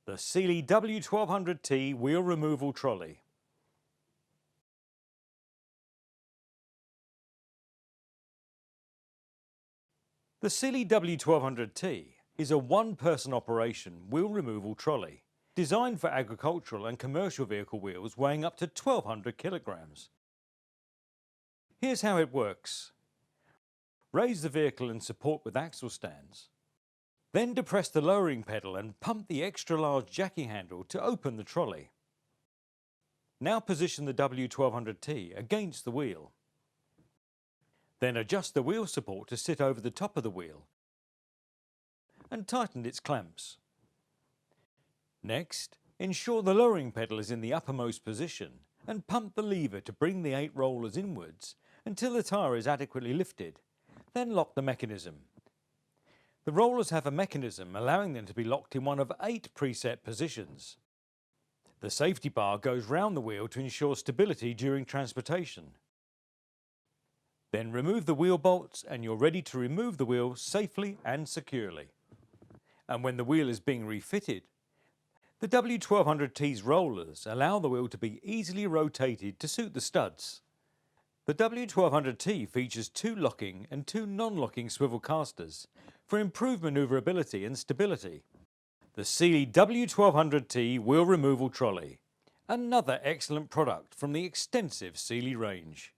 The Sealey W1200T Wheel Removal Trolley. The Sealey W1200T is a one-person operation wheel removal trolley designed for agricultural and commercial vehicle wheels weighing up to 1,200 kilograms. Here's how it works. Raise the vehicle and support with axle stands. Then depress the lowering pedal and pump the extra large jacking handle to open the trolley. Now position the W1200T against the wheel. Then adjust the wheel support to sit over the top of the wheel and tighten its clamps. Next, ensure the lowering pedal is in the uppermost position and pump the lever to bring the 8 rollers inwards until the tyre is adequately lifted. Then lock the mechanism. The rollers have a mechanism allowing them to be locked in one of 8 preset positions. The safety bar goes round the wheel to ensure stability during transportation. Then remove the wheel bolts and you're ready to remove the wheel safely and securely. And when the wheel is being refitted, the W1200T's rollers allow the wheel to be easily rotated to suit the studs. The W1200T features 2 locking and 2 non-locking swivel castors for improved manoeuvrability and stability. The Sealey W1200T Wheel Removal Trolley, another excellent product from the extensive Sealey range.